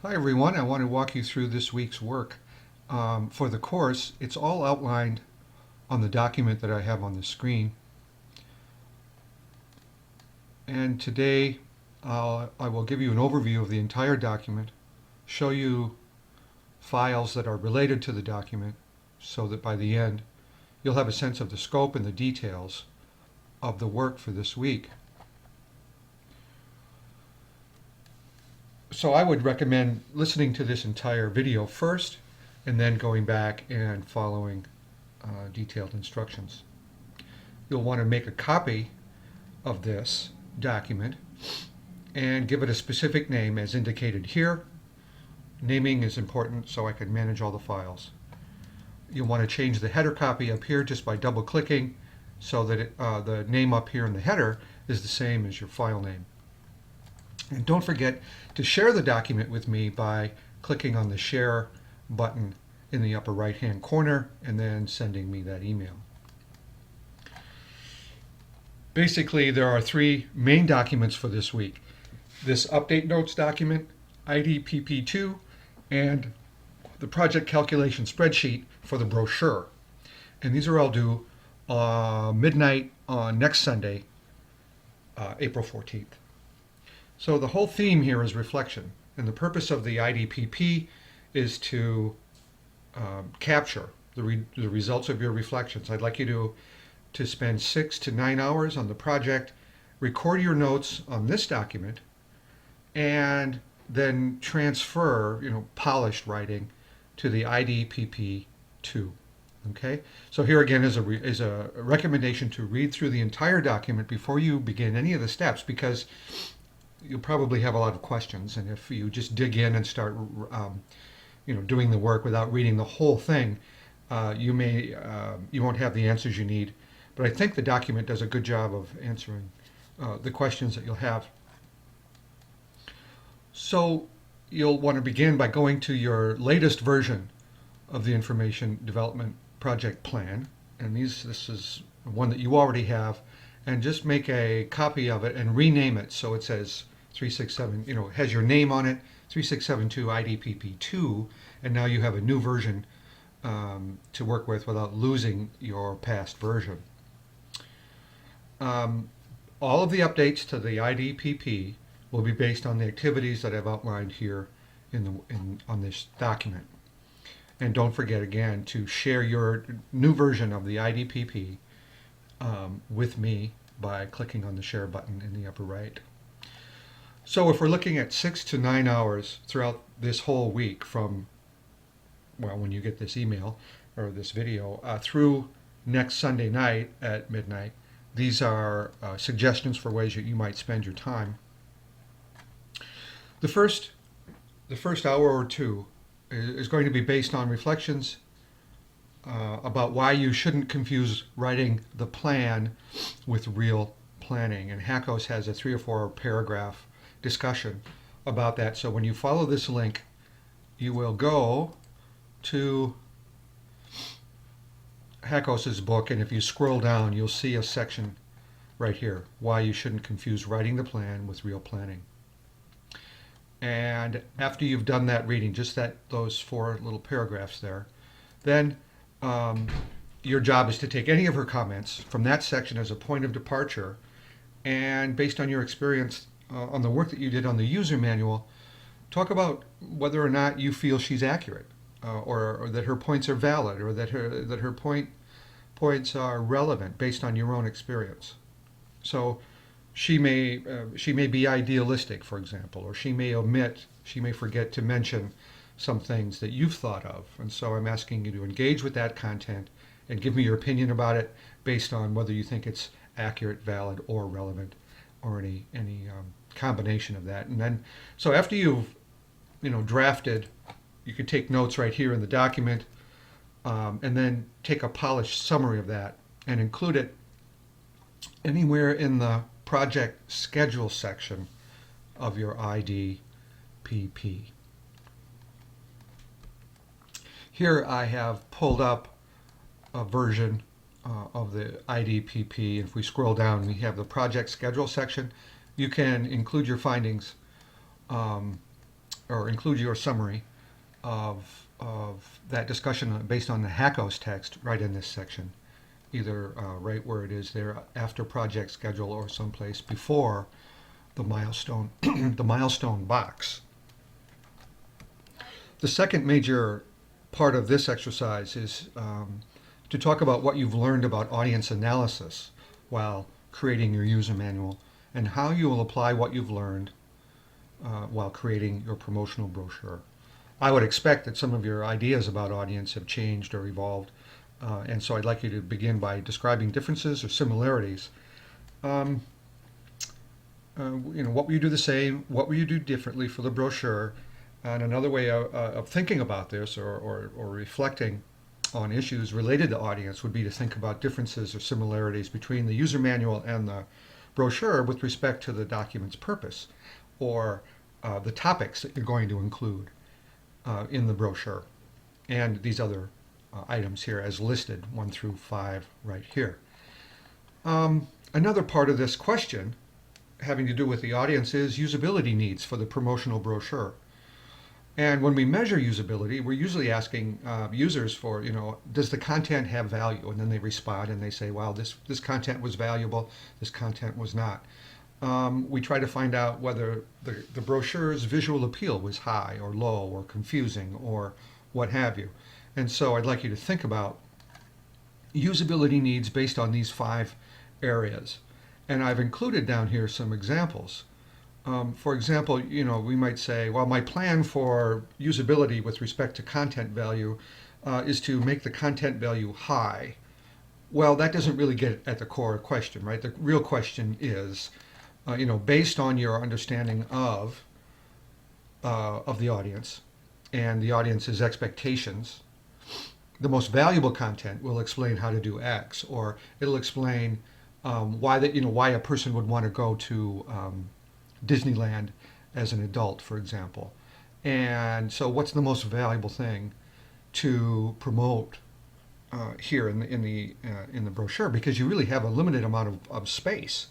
Hi everyone, I want to walk you through this week's work. For the course, it's all outlined on the document that I have on the screen. And today I will give you an overview of the entire document, show you files that are related to the document so that by the end you'll have a sense of the scope and the details of the work for this week. So I would recommend listening to this entire video first and then going back and following detailed instructions. You'll want to make a copy of this document and give it a specific name as indicated here. Naming is important so I can manage all the files. You'll want to change the header copy up here just by double clicking so that the name up here in the header is the same as your file name. And don't forget to share the document with me by clicking on the share button in the upper right hand corner and then sending me that email. Basically, there are three main documents for this week. This update notes document, IDPP2, and the project calculation spreadsheet for the brochure. And these are all due midnight on next Sunday, April 14th. So the whole theme here is reflection, and the purpose of the IDPP is to capture the results of your reflections. I'd like you to spend 6 to 9 hours on the project, record your notes on this document, and then transfer, polished writing to the IDPP2. Okay, so here again is a recommendation to read through the entire document before you begin any of the steps, because you'll probably have a lot of questions, and if you just dig in and start doing the work without reading the whole thing, you won't have the answers you need. But I think the document does a good job of answering the questions that you'll have. So you'll want to begin by going to your latest version of the Information Development Project Plan, and this is one that you already have, and just make a copy of it and rename it so it says 367, it has your name on it, 3672 IDPP2, and now you have a new version to work with without losing your past version. All of the updates to the IDPP will be based on the activities that I've outlined here on this document. And don't forget again to share your new version of the IDPP with me by clicking on the share button in the upper right. So if we're looking at 6 to 9 hours throughout this whole week from, when you get this email or this video through next Sunday night at midnight, these are suggestions for ways that you might spend your time. The first hour or two is going to be based on reflections about why you shouldn't confuse writing the plan with real planning. And Hackos has a 3 or 4 paragraph discussion about that. So when you follow this link, you will go to Hackos's book, and if you scroll down, you'll see a section right here, why you shouldn't confuse writing the plan with real planning. And after you've done that reading, just those 4 little paragraphs there, then your job is to take any of her comments from that section as a point of departure, and based on your experience on the work that you did on the user manual, talk about whether or not you feel she's accurate, or that her points are valid, or that her points are relevant based on your own experience. So she may be idealistic, for example, or she may forget to mention some things that you've thought of. And so I'm asking you to engage with that content and give me your opinion about it based on whether you think it's accurate, valid, or relevant, or any combination of that. And then, so after you've drafted, you can take notes right here in the document, and then take a polished summary of that and include it anywhere in the project schedule section of your IDPP. Here I have pulled up a version of the IDPP. If we scroll down, we have the project schedule section. You can include your findings or include your summary of that discussion based on the HACOS text right in this section, either right where it is there after project schedule or someplace before the milestone, the milestone box. The second major part of this exercise is to talk about what you've learned about audience analysis while creating your user manual and how you will apply what you've learned while creating your promotional brochure. I would expect that some of your ideas about audience have changed or evolved, and so I'd like you to begin by describing differences or similarities. Um, what will you do the same? What will you do differently for the brochure? And another way of thinking about this or reflecting on issues related to audience would be to think about differences or similarities between the user manual and the brochure with respect to the document's purpose or the topics that you're going to include in the brochure and these other items here as listed 1 through 5 right here. Another part of this question having to do with the audience is usability needs for the promotional brochure. And when we measure usability, we're usually asking users for, does the content have value? And then they respond and they say, wow, this content was valuable, this content was not. We try to find out whether the brochure's visual appeal was high or low or confusing or what have you. And so I'd like you to think about usability needs based on these 5 areas. And I've included down here some examples. For example, we might say, well, my plan for usability with respect to content value is to make the content value high. Well, that doesn't really get at the core question, right? The real question is, based on your understanding of the audience and the audience's expectations, the most valuable content will explain how to do X, or it'll explain why a person would want to go to Disneyland as an adult, for example. And so, what's the most valuable thing to promote here in the brochure? Because you really have a limited amount of space.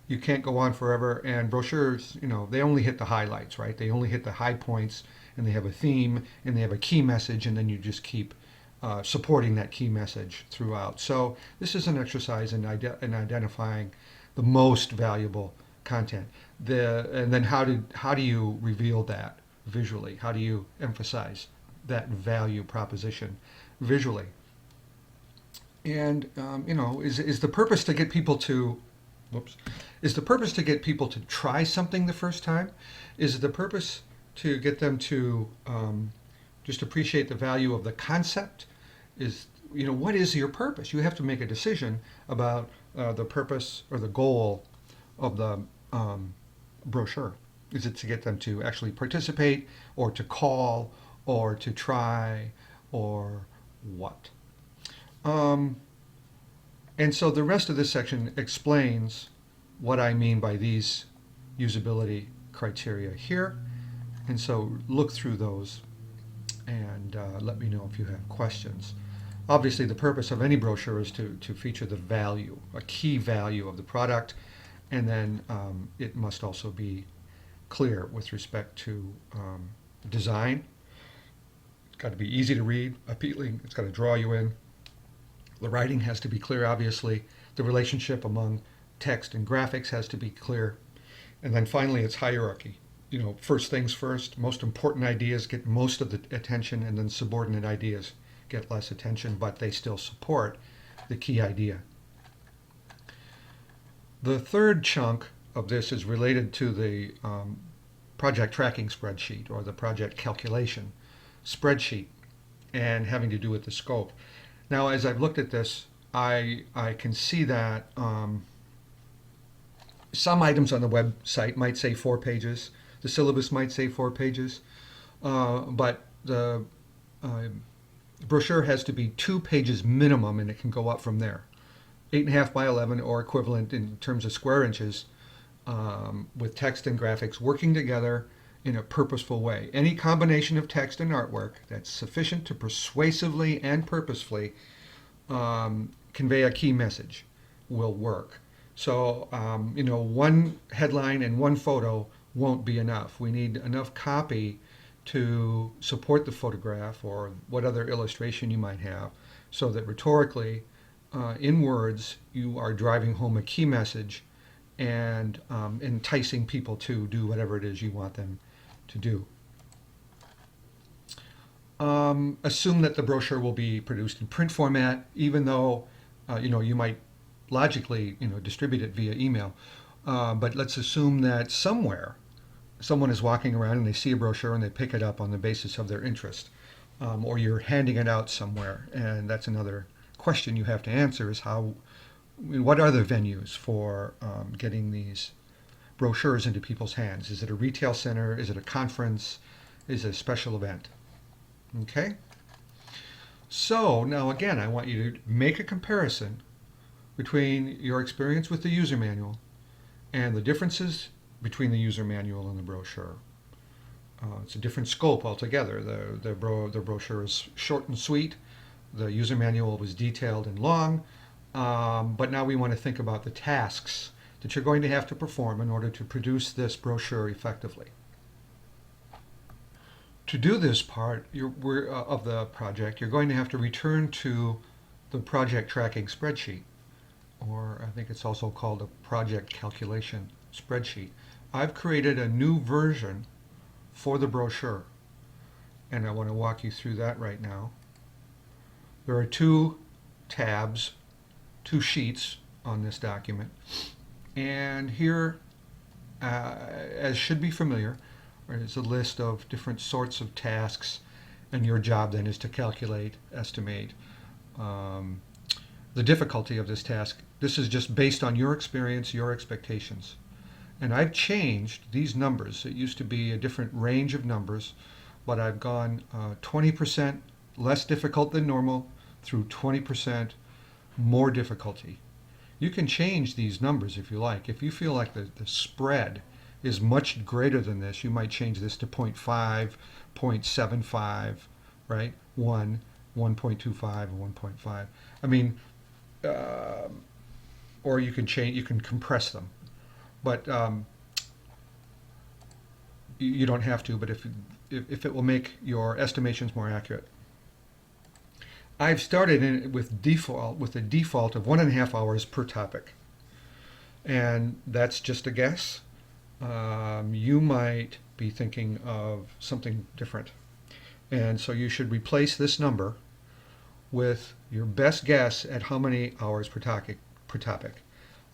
You can't go on forever, and brochures, they only hit the highlights, right? They only hit the high points, and they have a theme, and they have a key message, and then you just keep supporting that key message throughout. So this is an exercise in identifying the most valuable content. And then how do you reveal that visually? How do you emphasize that value proposition visually? And is the purpose to get people to is the purpose to get people to try something the first time? Is the purpose to get them to just appreciate the value of the concept? What is your purpose? You have to make a decision about the purpose or the goal of the brochure. Is it to get them to actually participate, or to call, or to try, or what? And so the rest of this section explains what I mean by these usability criteria here. And so look through those and let me know if you have questions. Obviously, the purpose of any brochure is to feature the value, a key value of the product, and then it must also be clear with respect to design. It's got to be easy to read, appealing, it's got to draw you in. The writing has to be clear, obviously. The relationship among text and graphics has to be clear. And then finally, it's hierarchy. First things first, most important ideas get most of the attention, and then subordinate ideas get less attention, but they still support the key idea. The third chunk of this is related to the project tracking spreadsheet, or the project calculation spreadsheet, and having to do with the scope. Now, as I've looked at this, I can see that some items on the website might say 4 pages. The syllabus might say 4 pages, but the brochure has to be 2 pages minimum, and it can go up from there. 8.5 by 11, or equivalent in terms of square inches, with text and graphics working together in a purposeful way. Any combination of text and artwork that's sufficient to persuasively and purposefully convey a key message will work. So, one headline and one photo won't be enough. We need enough copy to support the photograph or what other illustration you might have, so that rhetorically, in words, you are driving home a key message and enticing people to do whatever it is you want them to do. Assume that the brochure will be produced in print format, even though you might logically distribute it via email. But let's assume that somewhere someone is walking around and they see a brochure and they pick it up on the basis of their interest, or you're handing it out somewhere, and that's another question you have to answer: is what are the venues for getting these brochures into people's hands? Is it a retail center? Is it a conference? Is it a special event? Okay. So now again, I want you to make a comparison between your experience with the user manual and the differences between the user manual and the brochure. It's a different scope altogether. The brochure is short and sweet. The user manual was detailed and long. But now we want to think about the tasks that you're going to have to perform in order to produce this brochure effectively. To do this part of the project, you're going to have to return to the project tracking spreadsheet, or I think it's also called a project calculation spreadsheet. I've created a new version for the brochure, and I want to walk you through that right now. There are two tabs, two sheets on this document, and here, as should be familiar, is a list of different sorts of tasks, and your job then is to calculate, estimate the difficulty of this task. This is just based on your experience, your expectations. And I've changed these numbers. It used to be a different range of numbers, but I've gone 20% less difficult than normal through 20% more difficulty. You can change these numbers if you like. If you feel like the spread is much greater than this, you might change this to 0.5, 0.75, right? 1, 1.25, and 1.5. I mean, or you can compress them. But you don't have to, but if it will make your estimations more accurate. I've started with a default of 1.5 hours per topic. And that's just a guess. You might be thinking of something different. And so you should replace this number with your best guess at how many hours per topic.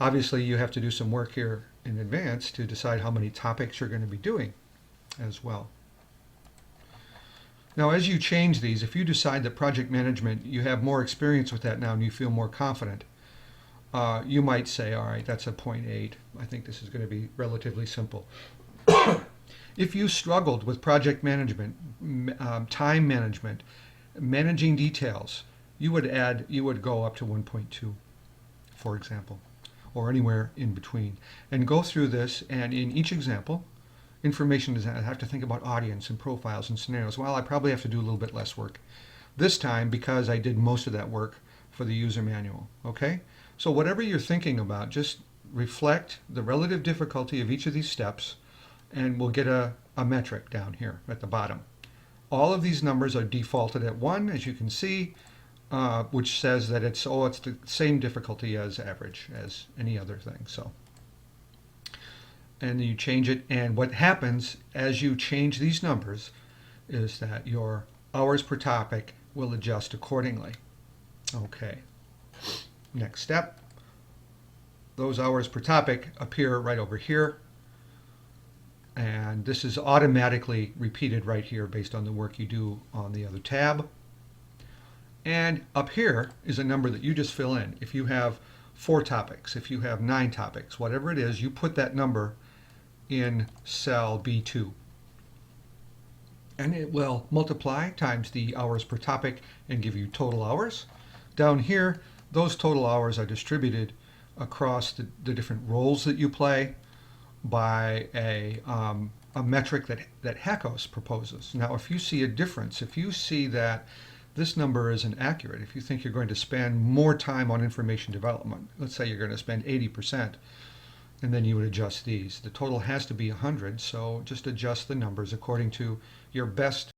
Obviously, you have to do some work here in advance to decide how many topics you're going to be doing as well. Now, as you change these, if you decide that project management, you have more experience with that now and you feel more confident, you might say, all right, that's a 0.8. I think this is going to be relatively simple. If you struggled with project management, time management, managing details, you would go up to 1.2, for example, or anywhere in between, and go through this. And in each example, information design, I have to think about audience and profiles and scenarios. Well, I probably have to do a little bit less work this time because I did most of that work for the user manual. Okay, so whatever you're thinking about, just reflect the relative difficulty of each of these steps, and we'll get a metric down here at the bottom. All of these numbers are defaulted at 1, as you can see, which says that it's the same difficulty as average, as any other thing. So, and then you change it, and what happens as you change these numbers is that your hours per topic will adjust accordingly. Okay, next step. Those hours per topic appear right over here, and this is automatically repeated right here based on the work you do on the other tab. And up here is a number that you just fill in. If you have 4 topics, if you have 9 topics, whatever it is, you put that number in cell B2. And it will multiply times the hours per topic and give you total hours. Down here, those total hours are distributed across the different roles that you play by a metric that HACOS proposes. Now, if you see a difference, if you see that this number isn't accurate, if you think you're going to spend more time on information development, let's say you're going to spend 80%, and then you would adjust these. The total has to be 100, so just adjust the numbers according to your best